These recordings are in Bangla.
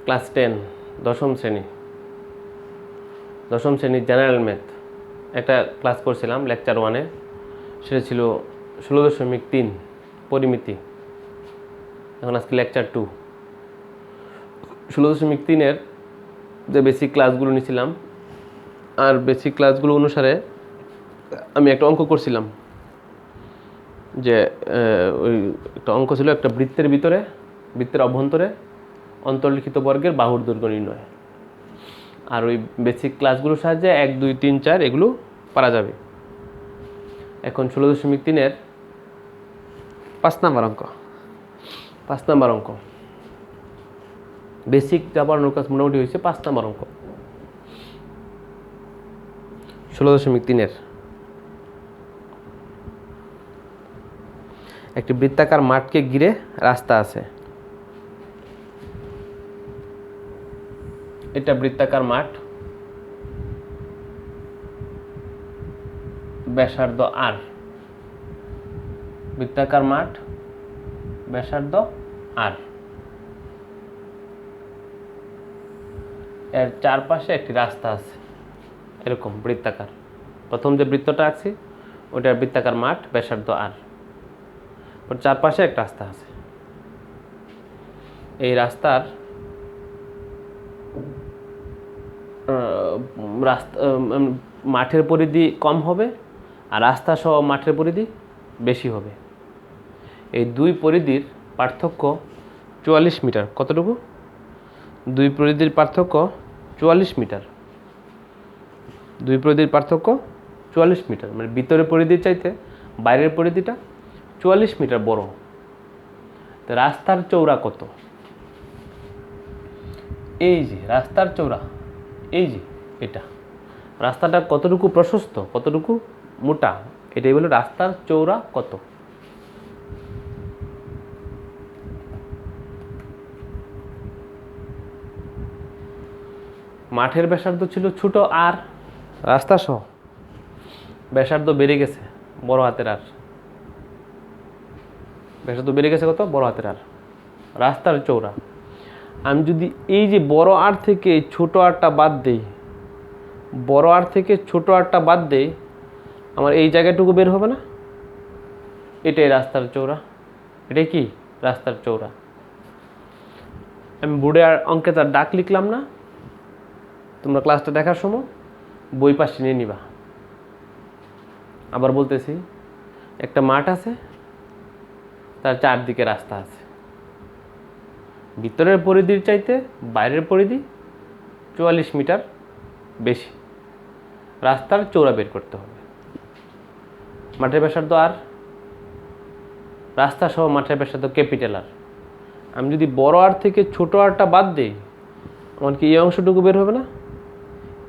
ক্লাস 10 দশম শ্রেণীর জেনারেল ম্যাথ একটা ক্লাস করছিলাম লেকচার 1-এ। সেটা ছিল 16.3 পরিমিতি। এখন আজকে লেকচার 2। 16.3-এর যে বেসিক ক্লাসগুলো নিয়েছিলাম, আর বেসিক ক্লাসগুলো অনুসারে আমি একটা অঙ্ক করছিলাম। যে ওই একটা অঙ্ক ছিল, একটা বৃত্তের অভ্যন্তরে অন্তর্লিখিত বর্গের বাহুর দৈর্ঘ্য নির্ণয়। আর ওই বেসিক ক্লাসগুলোর সাহায্যে 1, 2, 3, 4 এগুলো পারা যাবে। এখন 16.3-এর 5 নাম্বার অঙ্ক বেসিক যা পড়ানোর কাজ মোটামুটি হয়েছে। 5 নাম্বার অঙ্ক 16.3-এর একটি বৃত্তাকার মাঠকে ঘিরে রাস্তা আছে। এটা বৃত্তাকার মাঠ, ব্যাসার্ধ আর। বৃত্তাকার মাঠ, ব্যাসার্ধ আর। এর চারপাশে একটি রাস্তা আছে, এরকম বৃত্তাকার। প্রথম যে বৃত্তটা আছে ওটা বৃত্তাকার মাঠ, ব্যাসার্ধ আর। চারপাশে একটা রাস্তা আছে। এই রাস্তার মাঠের পরিধি কম হবে আর রাস্তা সহ মাঠের পরিধি বেশি হবে। এই দুই পরিধির পার্থক্য 44 মিটার। কতটুকু? দুই পরিধির পার্থক্য 44 মিটার। দুই পরিধির পার্থক্য 44 মিটার, মানে ভিতরের পরিধির চাইতে বাইরের পরিধিটা 44 মিটার বড়। তো রাস্তার চওড়া কত? এই যে রাস্তার চওড়া, এই যে এটা রাস্তাটা কতটুকু প্রশস্ত, কতটুকু মোটা, এটাই বলে রাস্তার চওড়া কত। মাঠের ব্যাসার্ধ ছিল ছোট আর, রাস্তা সহ ব্যাসার্ধ বেড়ে গেছে বড় হাতের আর। ব্যাসার্ধ বেড়ে গেছে কত? বড় হাতের আর। রাস্তার চওড়া আমি যদি এই যে বড় আর থেকে ছোট আরটা বাদ দেই, বড় আর থেকে ছোট আরটা বাদ দেই, আমার এই জায়গাটুকু বের হবে না? এটাই রাস্তার চওড়া। এটাই কি? রাস্তার চওড়া। আমি বোর্ডে আর অঙ্কে তার ডাক লিখলাম না, তোমরা ক্লাসটা দেখার সময় বই পাশে নিয়ে নিবা। আবার বলতেছি, একটা মাঠ আছে, তার চারদিকে রাস্তা আছে। ভিতরের পরিধির চাইতে বাইরের পরিধি 44 মিটার বেশি। রাস্তার চওড়া বের করতে হবে। মাঠের ব্যাসার্ধ আর, রাস্তা সহ মাঠের ব্যাসার্ধ ক্যাপিটাল আর। আমি যদি বড় আর থেকে ছোট আরটা বাদ দিই, আমার কি এই অংশটুকু বের হবে না?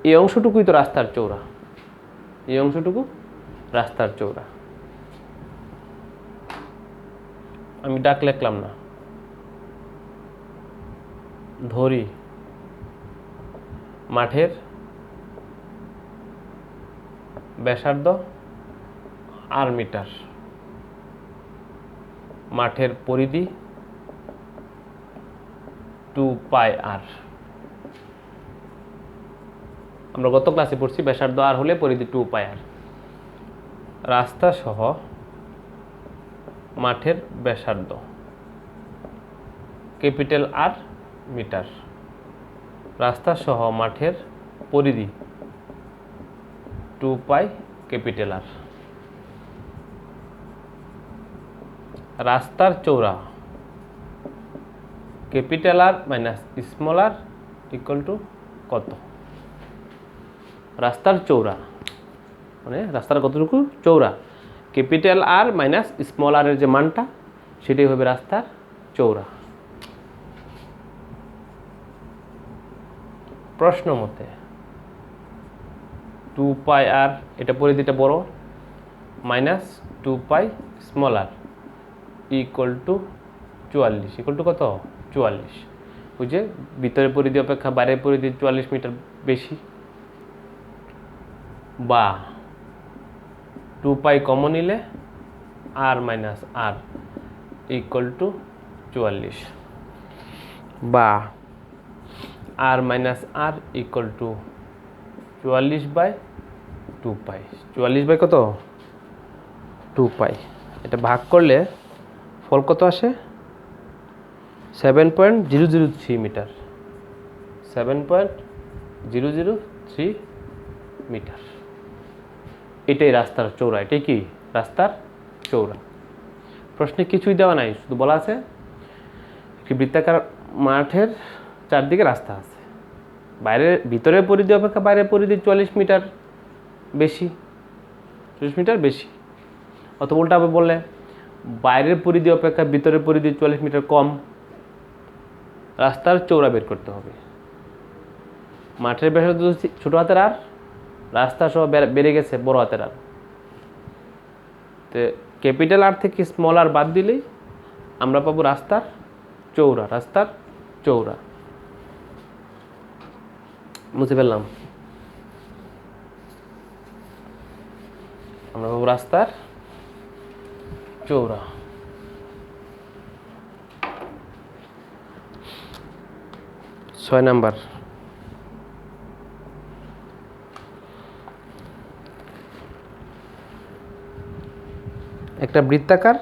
এই অংশটুকুই তো রাস্তার চওড়া। এই অংশটুকু রাস্তার চওড়া। আমি ডাক লিখলাম না, ধরি মাঠের ব্যাসার্ধ আর মিটার, মাঠের পরিধি 2πr। আমরা গত ক্লাসে পড়ছি ব্যাসার্ধ আর হলে পরিধি 2πr। রাস্তা সহ মাঠের ব্যাসার্ধ ক্যাপিটাল আর মিটার। রাস্তা সহ মাঠের পরিধি 2π ক্যাপিটাল আর। রাস্তার চওড়া capital R minus small R equal to কত? রাস্তার চওড়া মানে রাস্তার কতটুকু চওড়া, capital R minus small R এর যে মানটা সেটাই হবে রাস্তার চওড়া। প্রশ্ন মতে 2πr, এটা পরিধিটা বড়, minus 2π small R equal to 44। Equal to কত? 44। বুঝে ভিতরের পরিধি অপেক্ষা বাইরের পরিধি 44 মিটার বেশি। বা 2π কমন নিলে R minus R equal to 44। বা R minus R equal to 44/2 pi. 44 by কত? 2 পাই। এটা ভাগ করলে ফল কত আসে? 7.003 মিটার। 7.003 মিটার। এটাই রাস্তার চৌড়া। এটাই কি রাস্তার চৌড়া। প্রশ্নে কিছুই দেওয়া নাই, শুধু বলা আছে একটি বৃত্তাকার মাঠের চারদিকে রাস্তা আছে, ভিতরের পরিধি অপেক্ষা বাইরের পরিধি 44 মিটার বেশি, 40 মিটার বেশি। অথবা উল্টাভাবে বললে বাইরের পরিধি অপেক্ষা ভিতরের পরিধি 44 মিটার কম। রাস্তার চৌড়া বের করতে হবে। মাঠের ব্যাসার্ধ ছোট হাতের আর, রাস্তা সহ বেড়ে গেছে বড় হাতের আর। তো ক্যাপিটাল আর থেকে স্মল আর বাদ দিলেই আমরা পাবো রাস্তার চৌড়া। রাস্তার চৌড়া বুঝতে পারলাম? আমরা পাবো রাস্তার চৌড়া। ছয় নাম্বার, একটা বৃত্তাকার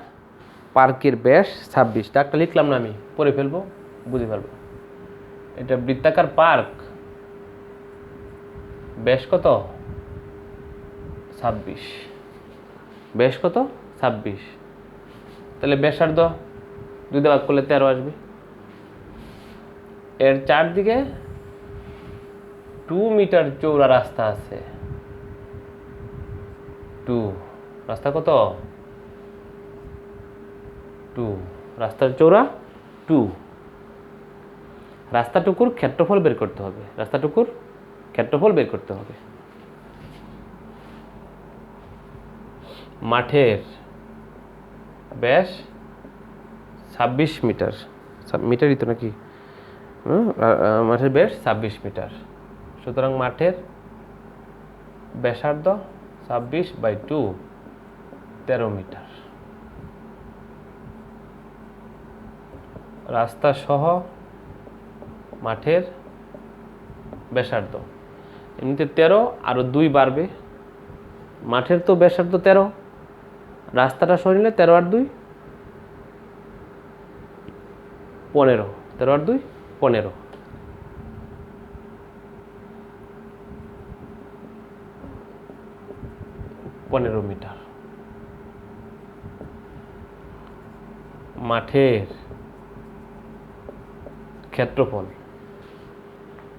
পার্কের ব্যাস 26। ডাকটা লিখলাম না, আমি পড়ে ফেলবো, বুঝে ফেলবো। এটা বৃত্তাকার পার্ক, ব্যাস কত? 26। ব্যাস কত? 26। তাহলে ব্যাসার্ধ 2 দিয়ে ভাগ করলে 13 আসবে। এর চারদিকে 2 মিটার চৌড়া রাস্তা আছে। 2 রাস্তা কত? 2 রাস্তার চৌড়া 2। রাস্তাটুকুর ক্ষেত্রফল বের করতে হবে। রাস্তাটুকুর ক্ষেত্রফল বের করতে হবে। মাঠের ব্যাস 26 মিটার। মিটারই তো নাকি? মাঠের ব্যাস 26 মিটার। সুতরাং মাঠের ব্যাসার্ধ 26/2 13 মিটার। রাস্তা সহ মাঠের ব্যাসার্ধ এমনিতে 13, আরও 2 বাড়বে। মাঠের তো ব্যাসার্ধ 13, রাস্তাটা সহ নিলে 13 আর 2 15। 13 আর 2 15। মিটার। মাঠের ক্ষেত্রফল,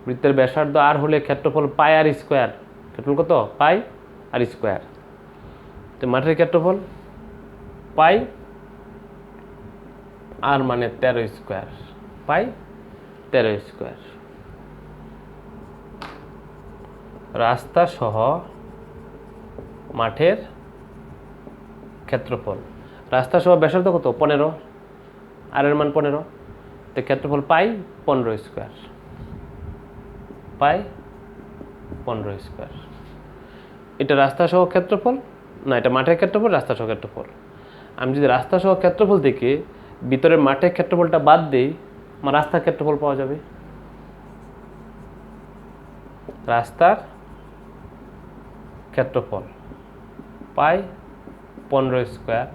বৃত্তের ব্যাসার্ধ আর হলে ক্ষেত্রফল পাই আর স্কোয়ার। ক্ষেত্রফল কত? পাই আর স্কোয়ার। তো মাঠের ক্ষেত্রফল পাই আর মানে 13 স্কোয়ার। পাই 13 স্কোয়ার। রাস্তা সহ মাঠের ক্ষেত্রফল, রাস্তা সহ ব্যাসার্ধ কত? 15, আর এর মান 15। তো ক্ষেত্রফল পাই 15 স্কোয়ার। পাই 15 স্কোয়ার। এটা রাস্তা সহ ক্ষেত্রফল না, এটা মাঠের ক্ষেত্রফল, রাস্তা সহ ক্ষেত্রফল। আমি যদি রাস্তা সহ ক্ষেত্রফল থেকে ভিতরের মাঠের ক্ষেত্রফলটা বাদ দিই, আমার রাস্তার ক্ষেত্রফল পাওয়া যাবে। রাস্তার ক্ষেত্রফল পাই 15 স্কোয়ার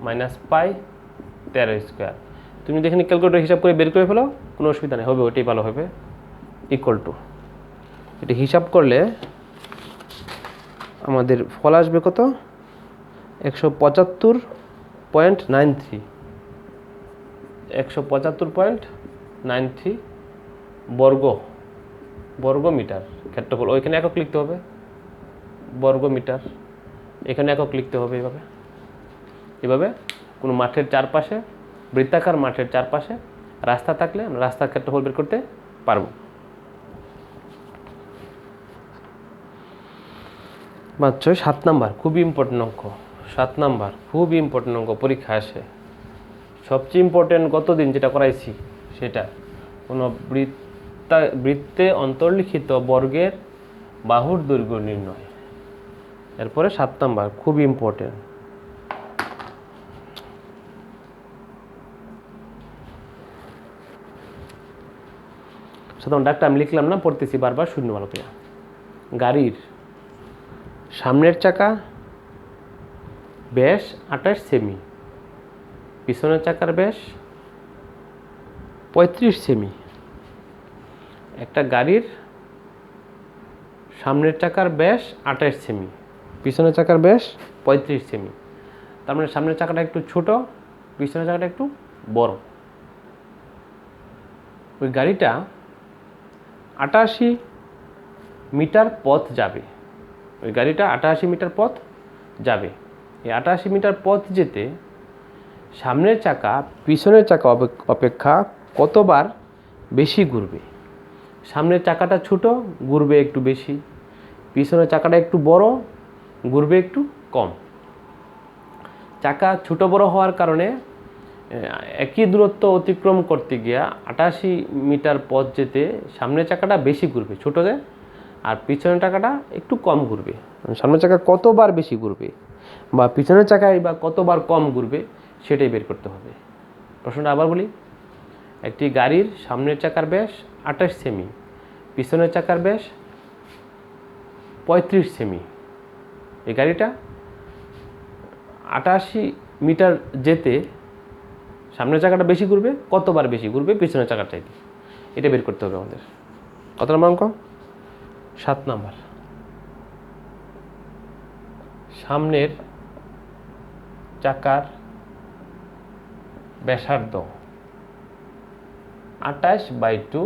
মাইনাস পাই 13 স্কোয়ার। তুমি দেখে ক্যালকুলেটর হিসাব করে বের করে ফেলো, কোনো অসুবিধা নেই, হবে ওইটাই ভালো হবে। ইকুয়াল টু, এটা হিসাব করলে আমাদের ফল আসবে কত? 175.93। 175.93 বর্গ মিটার ক্ষেত্রফল। ওইখানে একক লিখতে হবে, বর্গ মিটার। এখানে একক লিখতে হবে। এভাবে কোনো মাঠের চারপাশে, বৃত্তাকার মাঠের চারপাশে রাস্তা থাকলে আমরা রাস্তার ক্ষেত্রফল বের করতে পারবো। মাত্র 7 নাম্বার, খুবই ইম্পর্টেন্ট অঙ্ক। 7 নাম্বার খুবই ইম্পর্টেন্ট অঙ্ক, পরীক্ষা আসে। সবচেয়ে ইম্পর্টেন্ট গতদিন যেটা করাইছি সেটা, কোনো বৃত্তে অন্তর্লিখিত বর্গের বাহুর দৈর্ঘ্য নির্ণয়। এরপরে 7 নাম্বার খুবই ইম্পর্টেন্ট। সাধারণ ডাকটা আমি লিখলাম না, পড়তেছি বারবার শূন্য ভালো করে। গাড়ির সামনের চাকা ব্যাস 28 সেমি, পিছনের চাকার ব্যাস 35 সেমি। একটা গাড়ির সামনের চাকার ব্যাস 28 সেমি, পিছনের চাকার ব্যাস 35 সেমি। তার মানে সামনের চাকাটা একটু ছোট, পিছনের চাকাটা একটু বড়। ওই গাড়িটা 88 মিটার পথ যাবে। ওই গাড়িটা 88 মিটার পথ যাবে। এই 88 মিটার পথ যেতে সামনের চাকা পিছনের চাকা অপেক্ষা কতবার বেশি ঘুরবে? সামনের চাকাটা ছোট, ঘুরবে একটু বেশি। পিছনের চাকাটা একটু বড়, ঘুরবে একটু কম। চাকা ছোট বড় হওয়ার কারণে একই দূরত্ব অতিক্রম করতে গিয়া 88 মিটার পথ যেতে সামনের চাকাটা বেশি ঘুরবে ছোটদের, আর পিছনের চাকাটা একটু কম ঘুরবে। সামনের চাকা কতবার বেশি ঘুরবে বা পিছনের চাকায় বা কতবার কম ঘুরবে সেটাই বের করতে হবে। প্রশ্নটা আবার বলি, একটি গাড়ির সামনের চাকার ব্যাস 28 সেমি, পিছনের চাকার ব্যাস 35 সেমি। এই গাড়িটা 88 মিটার যেতে সামনের চাকাটা বেশি ঘুরবে, কতবার বেশি ঘুরবে পিছনের চাকার চাইতে, এটা বের করতে হবে আমাদের। কত নম্বর অঙ্ক? 7 নম্বর। সামনের চাকার ব্যাসার্ধ 28/2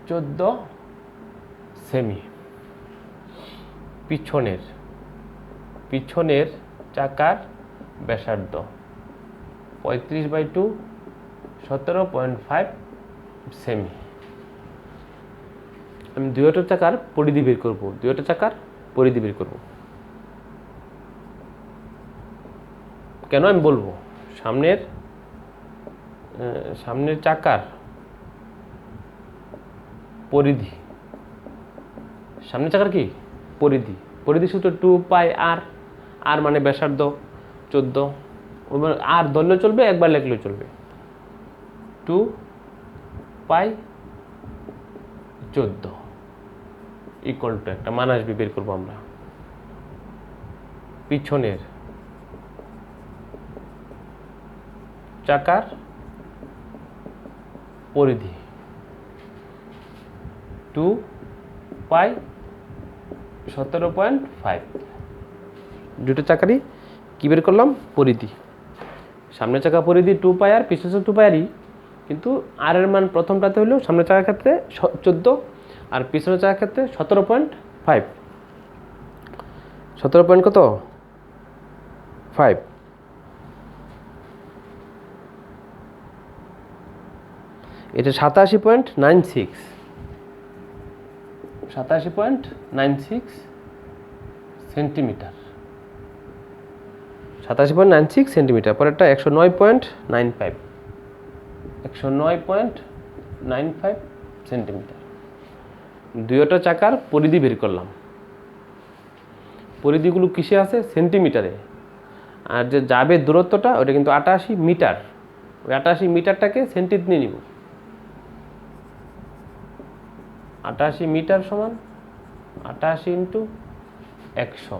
14 সেমি। পিছনের চাকার ব্যাসার্ধ 35/2 17.5 সেমি। আমি দুইটা চাকার পরিধি বের করব, কেন আমি বলবো? সামনের চাকার পরিধি, সামনের চাকার কি পরিধি সূত্র 2πr, আর মানে ব্যাসার্ধ 14, আর ধরলেও চলবে, একবার লিখলেও চলবে। 2π14 ইকুয়াল টু একটা মান আসবে, বের করবো আমরা। পিছনের চাকার পরিধি 2π17.5। দুটো চাকারই কি বের করলাম? পরিধি। সামনের চাকা পরিধি 2π আর, পিছনের 2πrই, কিন্তু আর এর মান প্রথমটাতে হলো সামনের চাকার ক্ষেত্রে 14 আর পিছনের চাকার ক্ষেত্রে 17.5। 17 পয়েন্ট কত? 5। এটা 87.96 সেন্টিমিটার। 87.96 সেন্টিমিটার। পরেরটা 109.95 সেন্টিমিটার। দুইটা চাকার পরিধি বের করলাম। পরিধিগুলো কিসে আছে? সেন্টিমিটারে। আর যে যাবে দূরত্বটা ওটা কিন্তু 88 মিটার। ওই 88 মিটারটাকে সেন্টিতে নিয়ে নিব। 88 মিটার সমান 88 ইন্টু 100,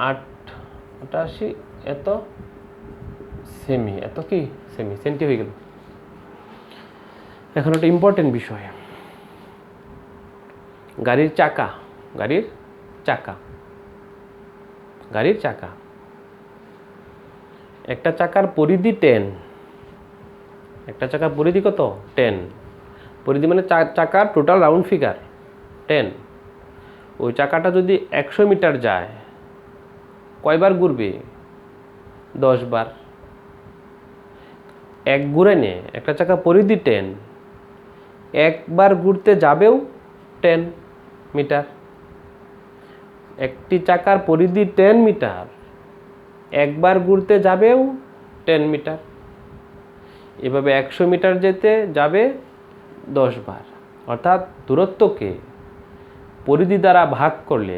88 এত সেমি, এত কি সেমি, সেন্টি হয়ে গেল। এখন একটা ইম্পর্টেন্ট বিষয়, গাড়ির চাকা। একটা চাকার পরিধি 10। একটা চাকার পরিধি কত? 10। পরিধি মানে চাকার টোটাল রাউন্ড ফিগার 10। ওই চাকাটা যদি 100 মিটার যায়, কয়বার ঘুরবে? 10 বার। এক ঘুরে নে, একটা চাকা পরিধি 10, একবার ঘুরতে যাবেও 10 মিটার। একটি চাকার পরিধি 10 মিটার, একবার ঘুরতে যাবেও 10 মিটার। এভাবে 100 মিটার যেতে যাবে 10 বার। অর্থাৎ দূরত্বকে পরিধি দ্বারা ভাগ করলে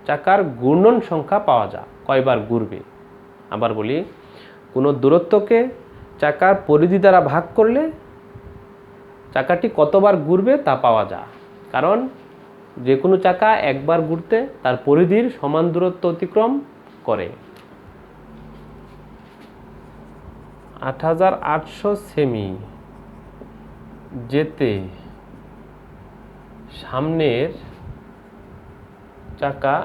চাকার ঘূর্ণন সংখ্যা পাওয়া যায়, কয়বার ঘুরবে। আবার বলি, কোনো দূরত্বকে চাকার পরিধি দ্বারা ভাগ করলে চাকাটি কতবার ঘুরবে তা পাওয়া যায়, কারণ যে কোনো চাকা একবার ঘুরতে তার পরিধির সমান দূরত্ব অতিক্রম করে। ৮৮০০ সেমি যেতে সামনের চাকা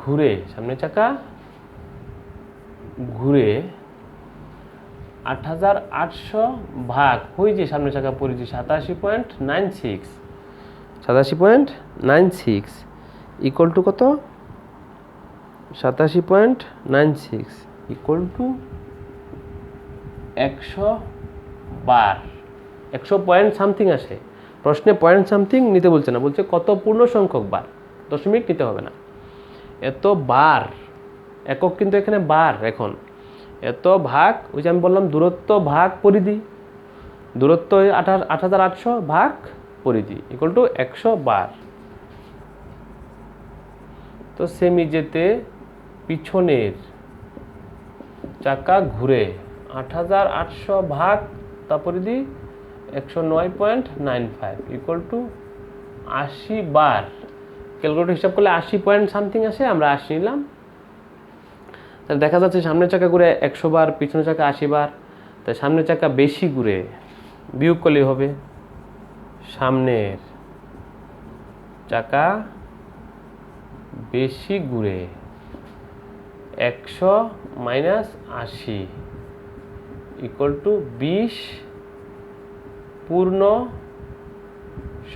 ঘুরে ৮৮০০ ভাগ ওই যে সামনের চাকা পরিধি 87.96 ইকুয়াল টু কত? 87.96 equal to 100 bar. 100 point something আসে, প্রশ্নে পয়েন্ট সামথিং নিতে বলছে না, বলছে কত পূর্ণ সংখ্যক বার, দশমিক নিতে হবে না। এত বার, একক কিন্তু এখানে বার, এখন এত ভাগ ওই যে আমি বললাম দূরত্ব ভাগ পরিধি, দূরত্ব ৮৮০০ ভাগ পরিধি ইকুয়াল টু 100 বার। তো সেমি যেতে পিছনের চাকা ঘুরে ৮৮০০ ভাগ তা পরিধি 109.95 ইকুয়াল টু ৮০ বার। ক্যালকুলেটর হিসাব করলে ৮০ পয়েন্ট সামথিং আসে, আমরা ৮০ নিলাম। তাহলে দেখা যাচ্ছে সামনের চাকা ঘুরে 100 বার, পিছনের চাকা ৮০ বার। তাই সামনের চাকা বেশি ঘুরে, বিয়োগ করলেই হবে। সামনের চাকা বেশি ঘুরে 100 মাইনাস ৮০ ইকুয়াল টু 20 পূর্ণ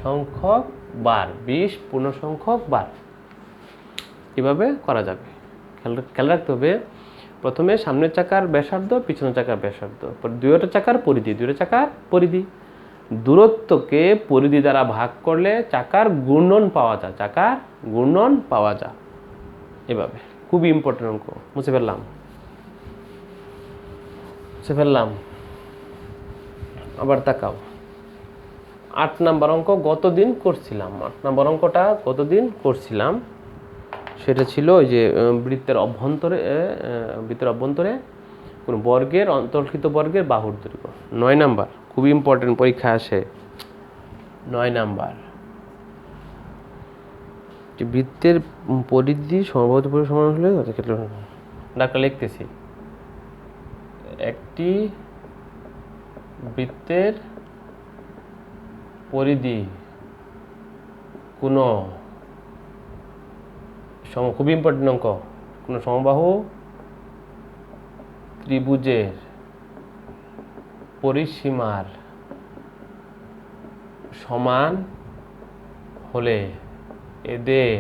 সংখ্যক বার। 20 পূর্ণ সংখ্যক বার। কীভাবে করা যাবে খেয়াল রাখতে হবে, প্রথমে সামনের চাকার ব্যাসার্ধ, পিছনের চাকার ব্যাসার্ধ, দুইটা চাকার পরিধি, দূরত্বকে পরিধি দ্বারা ভাগ করলে চাকার ঘূর্ণন পাওয়া যায়। এভাবে খুবই ইম্পর্টেন্ট অঙ্ক। মুছে ফেললাম। আবার তাকাও, ৮ নাম্বার অঙ্ক গতদিন করছিলাম। ৮ নাম্বার অঙ্কটা গতদিন করছিলাম, সেটা ছিল ওই যে বৃত্তের অভ্যন্তরে কোন বর্গের, অন্তর্লিখিত বর্গের বাহুর দৈর্ঘ্য। ৯ নাম্বার খুবই ইম্পর্টেন্ট, পরীক্ষা আসে। ৯ নাম্বার, বৃত্তের পরিধি সমবাহু পরিধি সমান হলে ডাক্তার লিখতেছি, একটি বৃত্তের পরিধি কোন খুবই ইম্পর্টেন্ট অঙ্ক, কোন সমবাহু ত্রিভুজের পরিসীমার সমান হলে এদের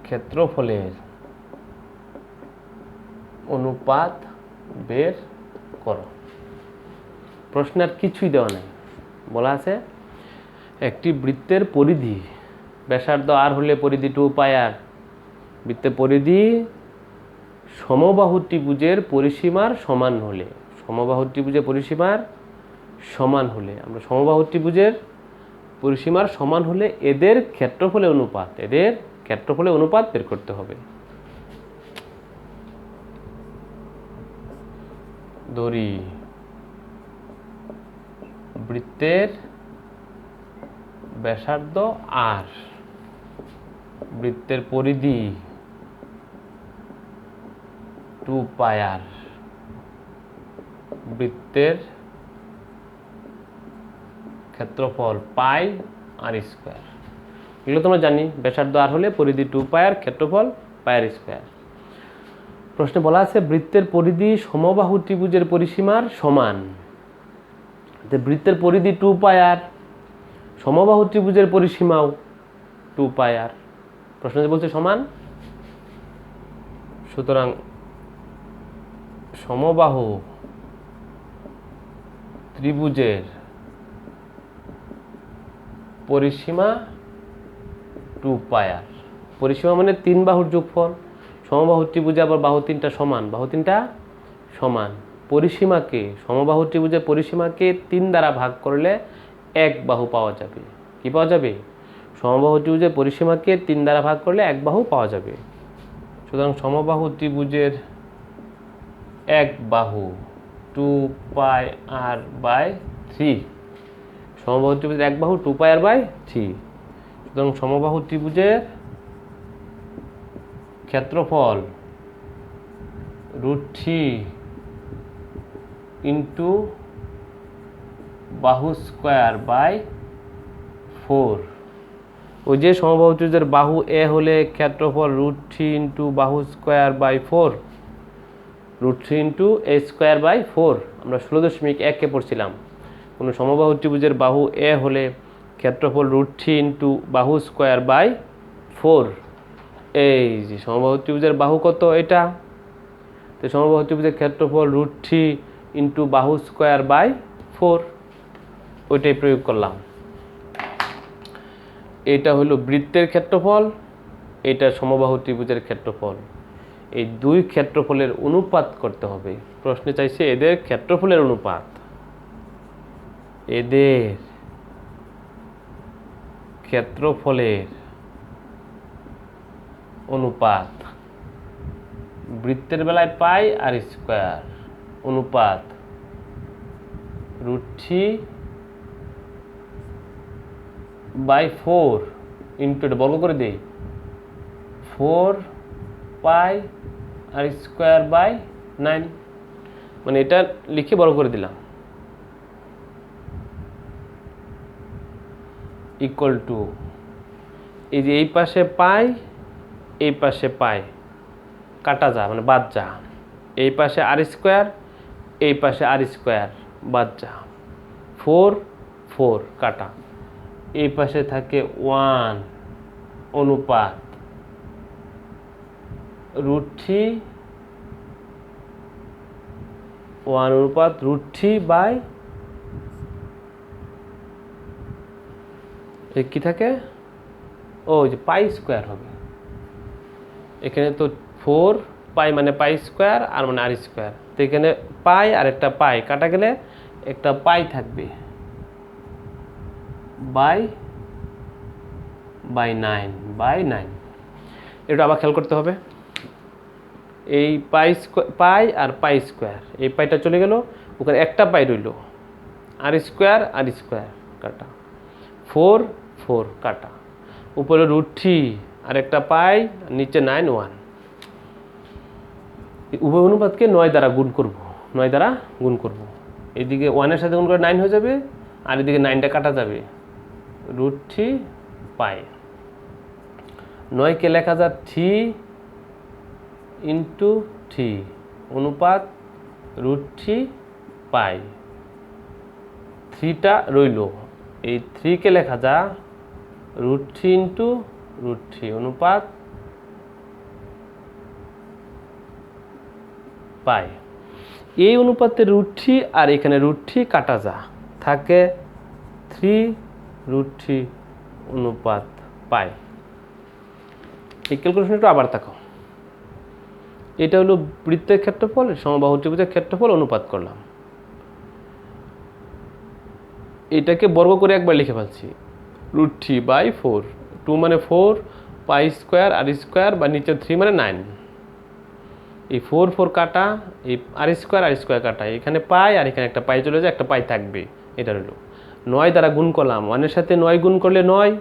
ক্ষেত্রফলের অনুপাত বের করো। প্রশ্ন আর কিছুই দেওয়া নাই, বলা আছে একটি বৃত্তের পরিধি, ব্যাসার্ধ আর হলে পরিধি 2πr, বৃত্তের পরিধি সমবাহু ত্রিভুজের পরিসীমার সমান হলে, আমরা সমবাহু ত্রিভুজের পরিসীমার সমান হলে এদের ক্ষেত্রফলের অনুপাত বের করতে হবে। ধরি বৃত্তের ব্যাসার্ধ আর, বৃত্তের পরিধি 2πr, বৃত্তের ক্ষেত্রফল πr²। এগুলো তোমরা জানি, ব্যাসার্ধ আর হলে পরিধি 2πr, ক্ষেত্রফল πr²। প্রশ্নে বলা আছে বৃত্তের পরিধি সমবাহু ত্রিভুজের পরিসীমার সমান। বৃত্তের পরিধি 2πr, সমবাহু ত্রিভুজের পরিসীমাও 2πr। প্রশ্ন বলছে সমান, সুতরাং সমবাহু ত্রিভুজের পরিসীমা 2πr। পরিসীমা মানে 3 বাহুর যোগফল। সমবাহু ত্রিভুজে আবার বাহু তিনটা সমান। পরিসীমাকে, সমবাহু ত্রিভুজের পরিসীমাকে 3 দ্বারা ভাগ করলে 1 বাহু পাওয়া যাবে। কি পাওয়া যাবে? সমবাহু ত্রিভুজের পরিসীমাকে 3 দ্বারা ভাগ করলে 1 বাহু পাওয়া যাবে। সুতরাং সমবাহু ত্রিভুজের 1 বাহু 2πr/3 সমবাহু ত্রিভুজের এক বাহু 2πr/3। সুতরাং সমবাহু ত্রিভুজের ক্ষেত্রফল √3 ইন্টু বাহু স্কোয়ার/4। ওই যে সমবাহু ত্রিভুজের বাহু এ হলে ক্ষেত্রফল √3 ইন্টু বাহু স্কোয়ার/4, √3 ইন্টু a²/4। আমরা 16.1-এ পড়ছিলাম কোনো সমবাহু ত্রিভুজের বাহু এ হলে ক্ষেত্রফল √3 ইন্টু বাহু স্কোয়ার/4। এই যে সমবাহু ত্রিভুজের বাহু কত এটা, তো সমবাহু ত্রিভুজের ক্ষেত্রফল √3 ইন্টু বাহু স্কোয়ার/4, ওইটাই প্রয়োগ করলাম। এটা হলো বৃত্তের ক্ষেত্রফল, এটা সমবাহু ত্রিভুজের ক্ষেত্রফল। এই দুই ক্ষেত্রফলের অনুপাত করতে হবে। প্রশ্নে চাইছে এদের ক্ষেত্রফলের অনুপাত, এদের ক্ষেত্রফলের অনুপাত। বৃত্তের বেলায় পাই আর স্কোয়ার, অনুপাত √3/4 ইন্টু, এটা বর্গ করে দেই, 4πr²/9, মানে এটা লিখে বড় করে দিলাম, ইকুয়াল টু, এই যে এই পাশে পাই এই পাশে পাই কাটা যা, মানে বাদ যা, এই পাশে r² এই পাশে r² বাদ যা, 4 কাটা, এই পাশে থাকে 1 অনুপাত √3, 1 অনুপাত √3/, কি থাকে, ও যে π² হবে এখানে, তো 4π মানে π² আর মানে r², তো এখানে পাই আর একটা পাই কাটা গেলে একটা পাই থাকবে, বাই 9। এটা আবার খেয়াল করতে হবে, এই পাই আর π², এই পাইটা চলে গেল, ওখানে একটা পাই রইল, r² কাটা, 4 কাটা, উপরে √3 আর একটা পাই, নিচে 9 1। উভয় অনুপাতকে 9 দ্বারা গুণ করব, 9 দ্বারা গুণ করব, এদিকে 1-এর সাথে গুণ করে 9 হয়ে যাবে, আর এদিকে 9টা কাটা যাবে, √3π। 9কে লেখা যায় 3 ইন্টু 3 অনুপাত √3π, 3টা রইল, এই 3কে লেখা যায় √3 ইন্টু √3 অনুপাত পাই। এই অনুপাতে √3 আর এখানে √3 কাটা যা, থাকে 3√3 অনুপাত পাই। এই ক্যালকুলেশনটা আবার দেখো, এটা হলো বৃত্তের ক্ষেত্রফল, সমবাহু ত্রিভুজের ক্ষেত্রফল অনুপাত করলাম, এটাকে বর্গ করে একবার লিখে ফেলছি, √3/4, 2 মানে 4, π² r² বা নিচে 3 মানে 9, এই 4 কাটা, এই r² কাটা, এখানে পাই আর এখানে একটা পাই চলে যায়, একটা পাই থাকবে, এটা হলো 9 দ্বারা গুণ করলাম, 1-এর সাথে 9 গুণ করলে 9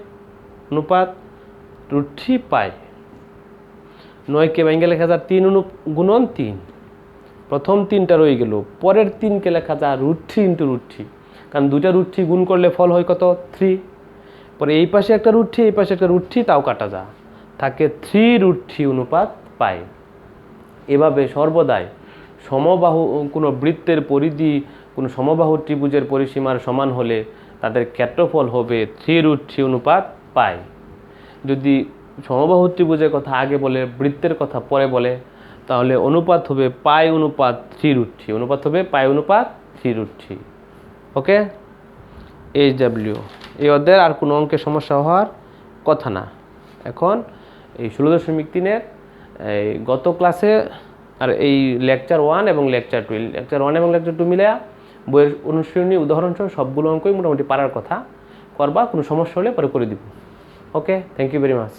অনুপাত √3π। 9কে ভেঙে লেখা যায় 3 গুণন 3, প্রথম 3টা রয়ে গেল, পরের 3কে লেখা যায় √3 ইন্টু √3, কারণ দুইটা √3 গুণ করলে ফল হয় কত, 3। পরে এই পাশে একটা √3 এই পাশে একটা √3, তাও কাটা যায়, থাকে 3√3 অনুপাত পাই। এভাবে সর্বদাই সমবাহু কোনো বৃত্তের পরিধি কোনো সমবাহু ত্রিভুজের পরিসীমার সমান হলে তাদের ক্ষেত্রফল হবে 3√3 অনুপাত পাই। যদি সমবাহু ত্রিভুজের কথা আগে বলে বৃত্তের কথা পরে বলে, তাহলে অনুপাত হবে পাই অনুপাত 3√3, অনুপাত হবে পাই অনুপাত 3√3। ওকে, HW এই অধ্যায়ের আর কোনো অঙ্কের সমস্যা হওয়ার কথা না। এখন এই 16.3-এর এই গত ক্লাসে আর এই লেকচার 1 এবং লেকচার 2, লেকচার 1 এবং লেকচার 2 মিলে বইয়ের অনুশীলনী উদাহরণসহ সবগুলো অঙ্কই মোটামুটি পারার কথা, করবা, কোনো সমস্যা হলে পরে করে দিব। ওকে, থ্যাংক ইউ ভেরি মাচ।